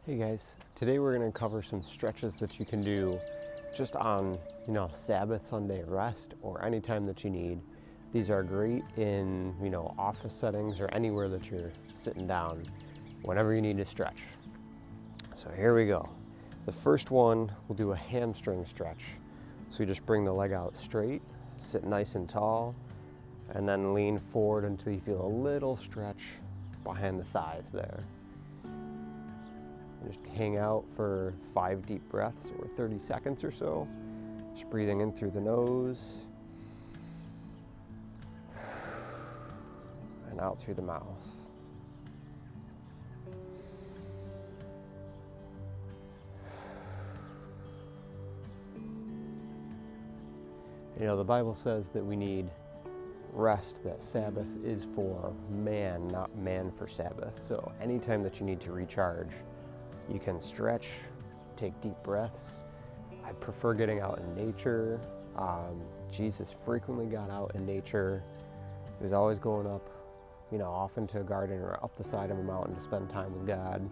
Hey guys, today we're going to cover some stretches that you can do just on, Sabbath, Sunday rest, or any time that you need. These are great in, office settings or anywhere that you're sitting down, whenever you need to stretch. So here we go. The first one, we'll do a hamstring stretch. So you just bring the leg out straight, sit nice and tall, and then lean forward until you feel a little stretch behind the thighs there. Just hang out for 5 deep breaths or 30 seconds or so. Just breathing in through the nose and out through the mouth. The Bible says that we need rest, that Sabbath is for man, not man for Sabbath. So anytime that you need to recharge, you can stretch, take deep breaths. I prefer getting out in nature. Jesus frequently got out in nature. He was always going up, off into a garden or up the side of a mountain to spend time with God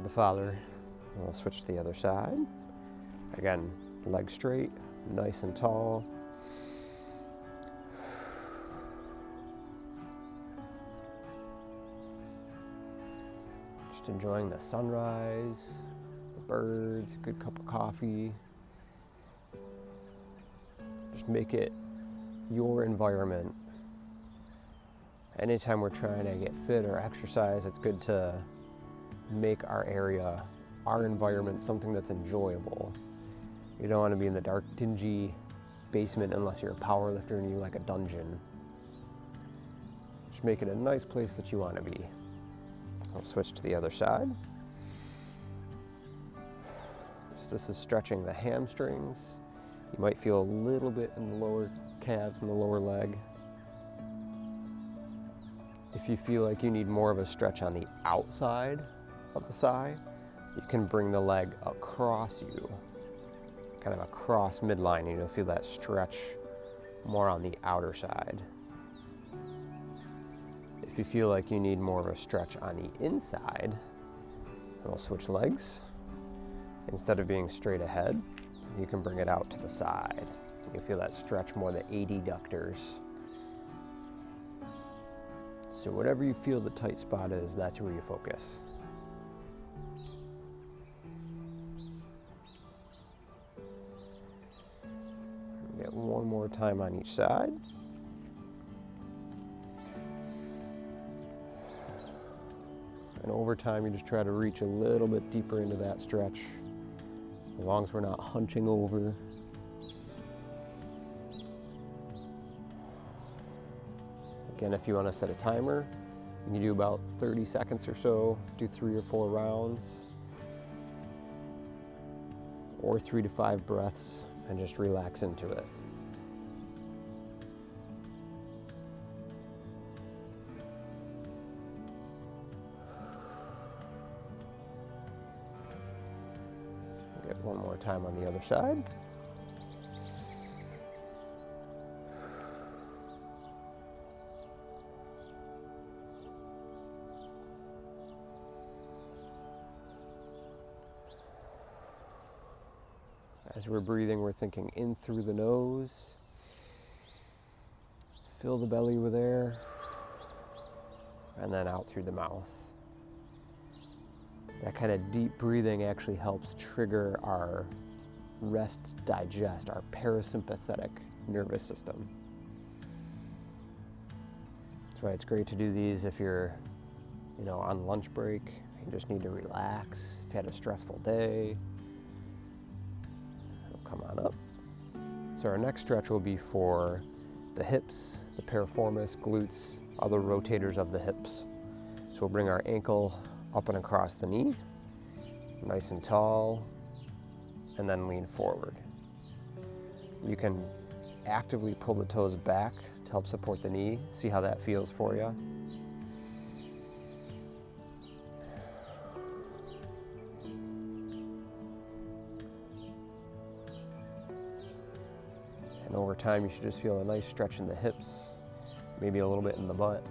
the Father. And we'll switch to the other side. Again, legs straight, nice and tall. Just enjoying the sunrise, the birds, a good cup of coffee. Just make it your environment. Anytime we're trying to get fit or exercise, it's good to make our area, our environment, something that's enjoyable. You don't want to be in the dark, dingy basement unless you're a power lifter and you like a dungeon. Just make it a nice place that you want to be. I'll switch to the other side. So this is stretching the hamstrings. You might feel a little bit in the lower calves and the lower leg. If you feel like you need more of a stretch on the outside of the thigh, you can bring the leg across you, kind of across midline, and you'll feel that stretch more on the outer side. If you feel like you need more of a stretch on the inside, we'll switch legs. Instead of being straight ahead, you can bring it out to the side. You feel that stretch more the adductors. So whatever you feel the tight spot is, that's where you focus. Get one more time on each side. And over time, you just try to reach a little bit deeper into that stretch, as long as we're not hunching over. Again, if you want to set a timer, you can do about 30 seconds or so, do 3 or 4 rounds, or 3 to 5 breaths, and just relax into it. Get one more time on the other side. As we're breathing, we're thinking in through the nose. Fill the belly with air, and then out through the mouth. That kind of deep breathing actually helps trigger our rest digest, our parasympathetic nervous system. That's why it's great to do these if you're, on lunch break, you just need to relax. If you had a stressful day, come on up. So our next stretch will be for the hips, the piriformis, glutes, other rotators of the hips. So we'll bring our ankle up and across the knee, nice and tall, and then lean forward. You can actively pull the toes back to help support the knee. See how that feels for you. And over time, you should just feel a nice stretch in the hips, maybe a little bit in the butt.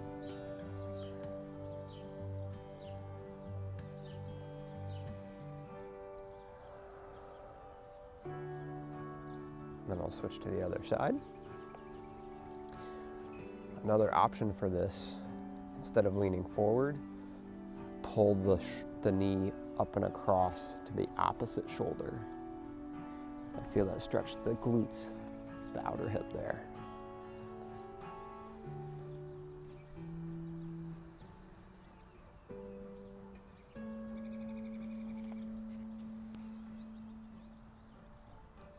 And then I'll switch to the other side. Another option for this, instead of leaning forward, pull the knee up and across to the opposite shoulder. And feel that stretch the glutes, the outer hip there.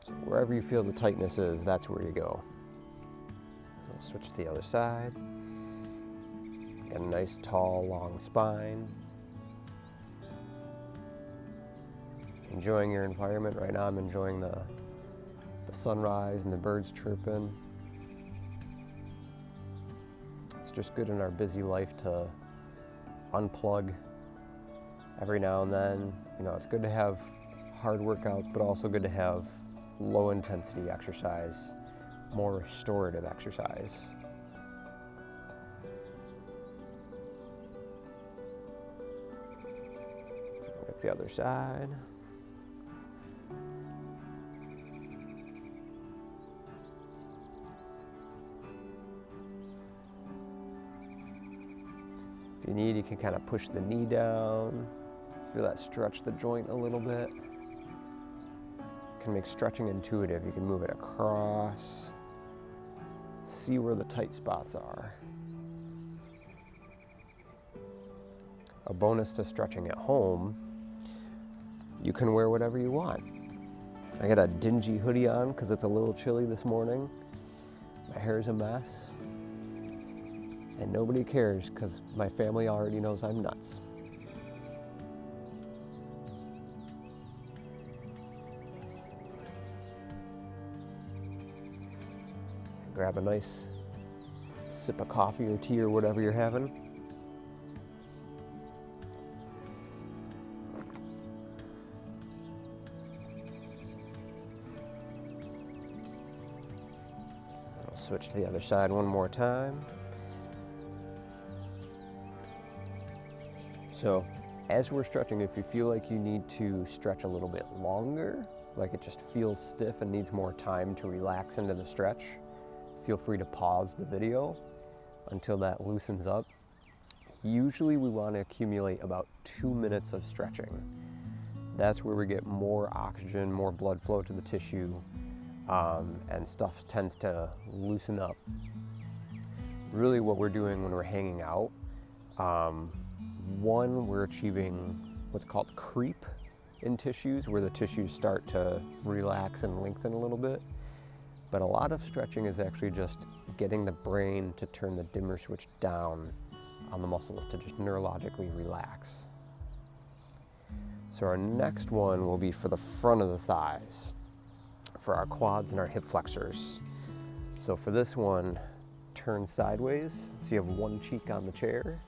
So wherever you feel the tightness is, that's where you go. I'll switch to the other side. Got a nice, tall, long spine. Enjoying your environment. Right now I'm enjoying the sunrise and the birds chirping. It's just good in our busy life to unplug every now and then. You know, it's good to have hard workouts, but also good to have low intensity exercise, more restorative exercise. Get the other side. If you need, you can kind of push the knee down. Feel that stretch the joint a little bit. Can make stretching intuitive. You can move it across. See where the tight spots are. A bonus to stretching at home, you can wear whatever you want. I got a dingy hoodie on because it's a little chilly this morning. My hair's a mess. And nobody cares because my family already knows I'm nuts. Grab a nice sip of coffee or tea or whatever you're having. I'll switch to the other side one more time. So as we're stretching, if you feel like you need to stretch a little bit longer, like it just feels stiff and needs more time to relax into the stretch, feel free to pause the video until that loosens up. Usually we want to accumulate about 2 minutes of stretching. That's where we get more oxygen, more blood flow to the tissue, and stuff tends to loosen up. Really what we're doing when we're hanging out, one, we're achieving what's called creep in tissues, where the tissues start to relax and lengthen a little bit. But a lot of stretching is actually just getting the brain to turn the dimmer switch down on the muscles to just neurologically relax. So our next one will be for the front of the thighs, for our quads and our hip flexors. So for this one, turn sideways, so you have one cheek on the chair.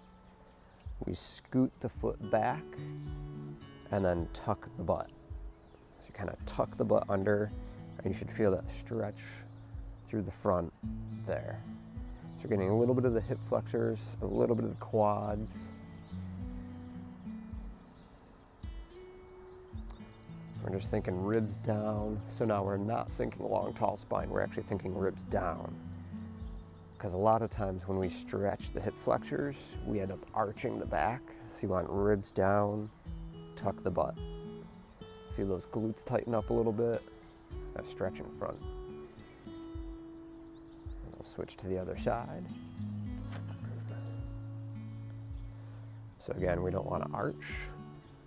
We scoot the foot back and then tuck the butt. So you kind of tuck the butt under and you should feel that stretch through the front there. So you're getting a little bit of the hip flexors, a little bit of the quads. We're just thinking ribs down. So now we're not thinking long, tall spine, we're actually thinking ribs down. Because a lot of times when we stretch the hip flexors, we end up arching the back. So you want ribs down, tuck the butt. Feel those glutes tighten up a little bit, that stretch in front. We'll switch to the other side. So again, we don't want to arch.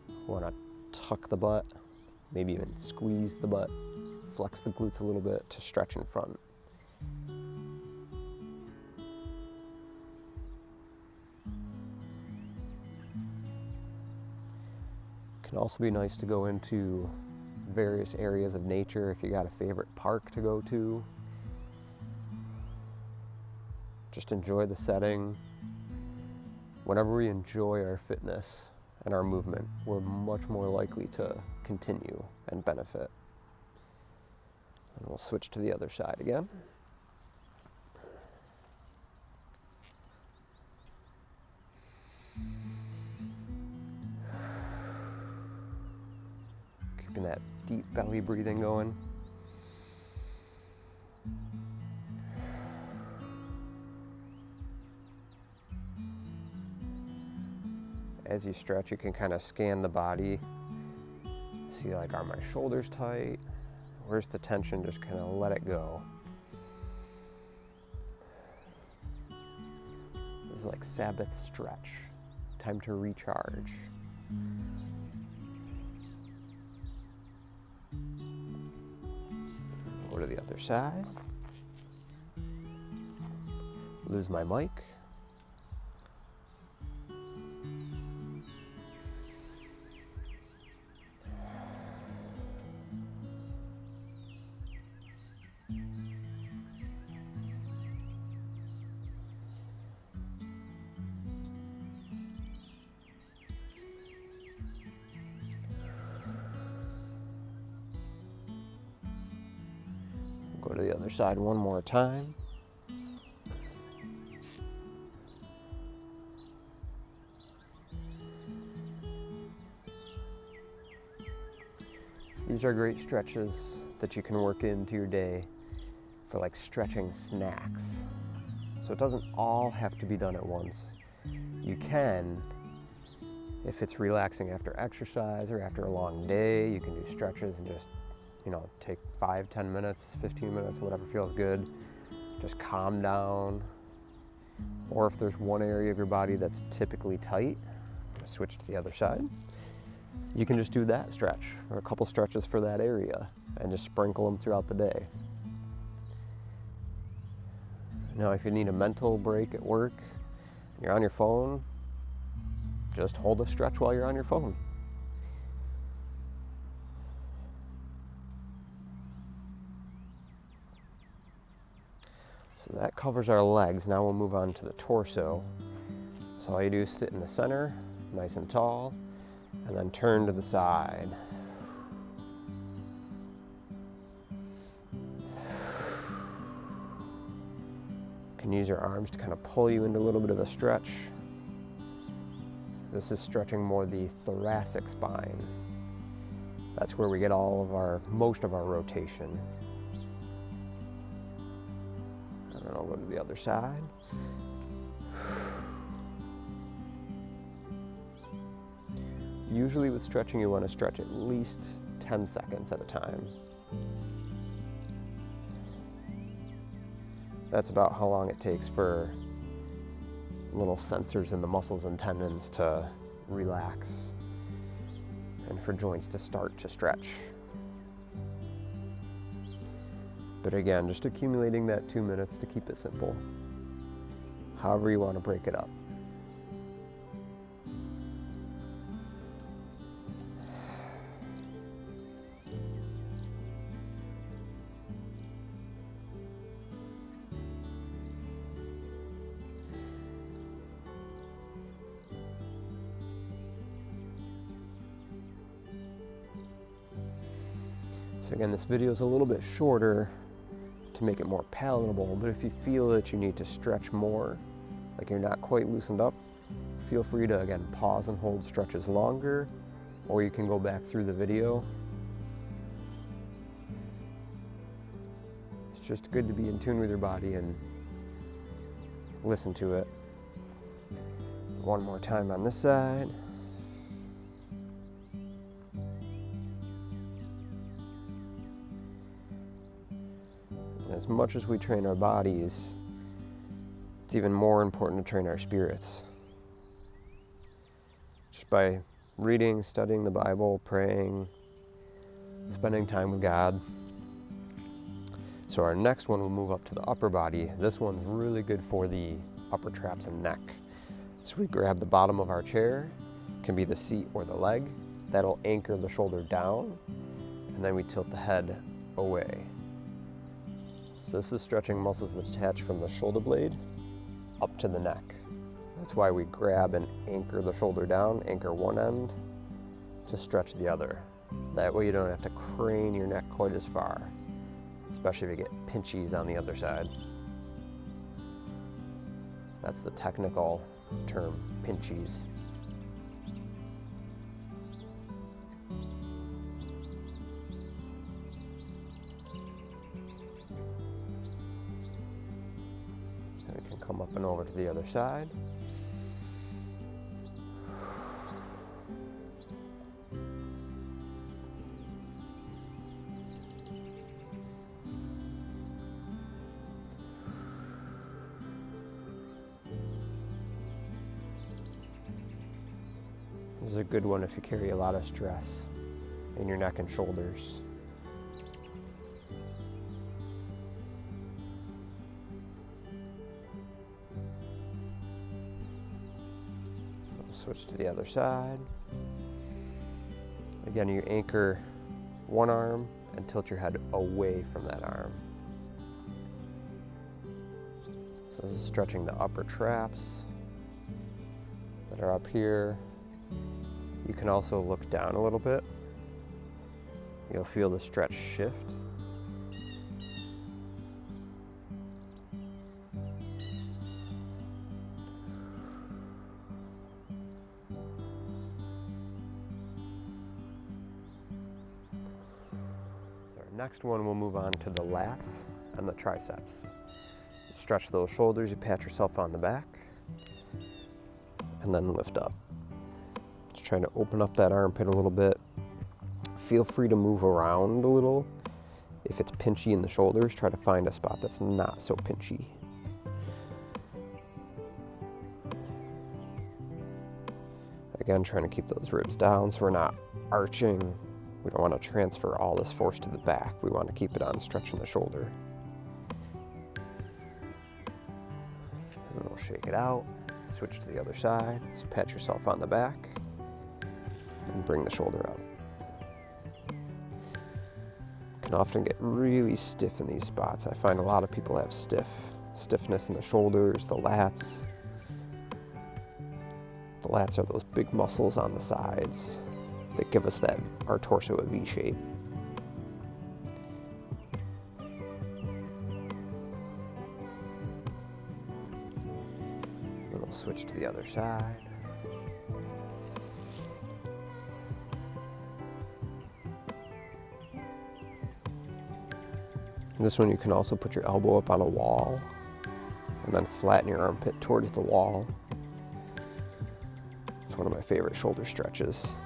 We want to tuck the butt, maybe even squeeze the butt, flex the glutes a little bit to stretch in front. Can also be nice to go into various areas of nature if you got a favorite park to go to. Just enjoy the setting. Whenever we enjoy our fitness and our movement, we're much more likely to continue and benefit. And we'll switch to the other side again. Keeping that deep belly breathing going. as you stretch, you can kind of scan the body. See, like, are my shoulders tight? Where's the tension? Just kind of let it go. This is like Sabbath stretch. Time to recharge. Go to the other side. Lose my mic. Go to the other side one more time. These are great stretches that you can work into your day for like stretching snacks. So it doesn't all have to be done at once. You can, if it's relaxing after exercise or after a long day, you can do stretches and just, take 5, 10 minutes, 15 minutes, whatever feels good. Just calm down. Or if there's one area of your body that's typically tight, switch to the other side. You can just do that stretch or a couple stretches for that area and just sprinkle them throughout the day. Now, if you need a mental break at work and you're on your phone, just hold a stretch while you're on your phone. So that covers our legs. Now we'll move on to the torso. So all you do is sit in the center, nice and tall, and then turn to the side. You can use your arms to kind of pull you into a little bit of a stretch. This is stretching more the thoracic spine. That's where we get most of our rotation. And then I'll go to the other side. Usually with stretching, you want to stretch at least 10 seconds at a time. That's about how long it takes for little sensors in the muscles and tendons to relax and for joints to start to stretch. But again, just accumulating that 2 minutes to keep it simple. However you want to break it up. So again, this video is a little bit shorter to make it more palatable, but if you feel that you need to stretch more, like you're not quite loosened up, feel free to, again, pause and hold stretches longer, or you can go back through the video. It's just good to be in tune with your body and listen to it. One more time on this side. As much as we train our bodies, it's even more important to train our spirits. Just by reading, studying the Bible, praying, spending time with God. So our next one will move up to the upper body. This one's really good for the upper traps and neck. So we grab the bottom of our chair, can be the seat or the leg. That'll anchor the shoulder down, and then we tilt the head away. So this is stretching muscles that attach from the shoulder blade up to the neck. That's why we grab and anchor the shoulder down, anchor one end to stretch the other. That way you don't have to crane your neck quite as far, especially if you get pinchies on the other side. That's the technical term, pinchies. Come up and over to the other side. This is a good one if you carry a lot of stress in your neck and shoulders. Switch to the other side. Again, you anchor one arm and tilt your head away from that arm. So this is stretching the upper traps that are up here. You can also look down a little bit. You'll feel the stretch shift. Next one, we'll move on to the lats and the triceps. Stretch those shoulders, you pat yourself on the back, and then lift up. Just trying to open up that armpit a little bit. Feel free to move around a little. If it's pinchy in the shoulders, try to find a spot that's not so pinchy. Again, trying to keep those ribs down so we're not arching. We don't want to transfer all this force to the back. We want to keep it on stretching the shoulder. And then we'll shake it out, switch to the other side. So pat yourself on the back and bring the shoulder up. Can often get really stiff in these spots. I find a lot of people have stiffness in the shoulders, the lats. The lats are those big muscles on the sides that give us our torso a V shape. Then we'll switch to the other side. This one you can also put your elbow up on a wall and then flatten your armpit towards the wall. It's one of my favorite shoulder stretches.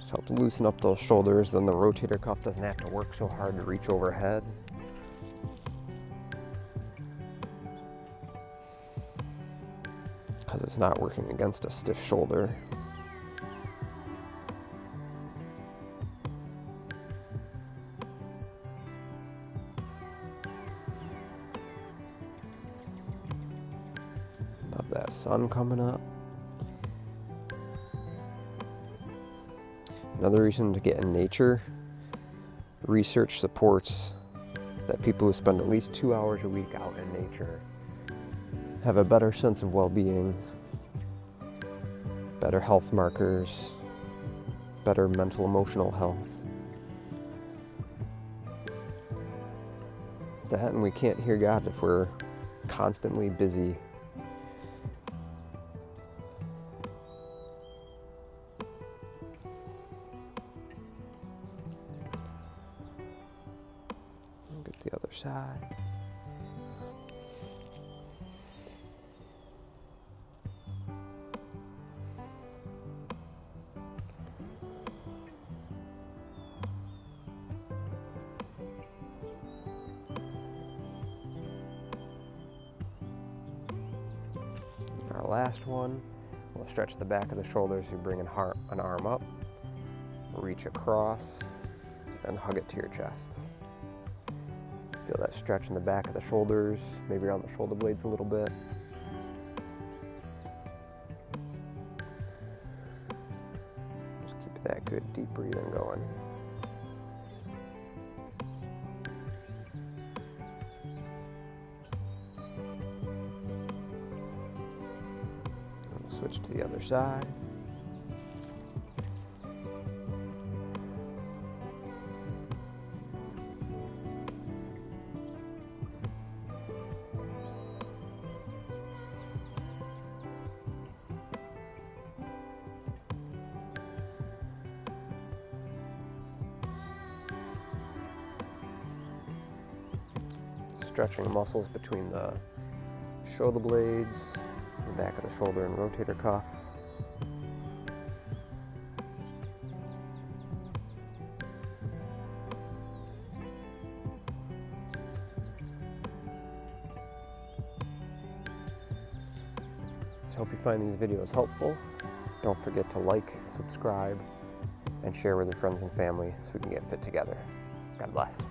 Help loosen up those shoulders, then the rotator cuff doesn't have to work so hard to reach overhead. Because it's not working against a stiff shoulder. Love that sun coming up. Another reason to get in nature, research supports that people who spend at least 2 hours a week out in nature have a better sense of well-being, better health markers, better mental emotional health. That, and we can't hear God if we're constantly busy. The other side. Our last one, we'll stretch the back of the shoulders. You bring an arm up, reach across, and hug it to your chest. Feel that stretch in the back of the shoulders, maybe around the shoulder blades a little bit. Just keep that good deep breathing going. And we'll switch to the other side. Stretching the muscles between the shoulder blades, the back of the shoulder and rotator cuff. Hope you find these videos helpful. Don't forget to like, subscribe, and share with your friends and family so we can get fit together. God bless.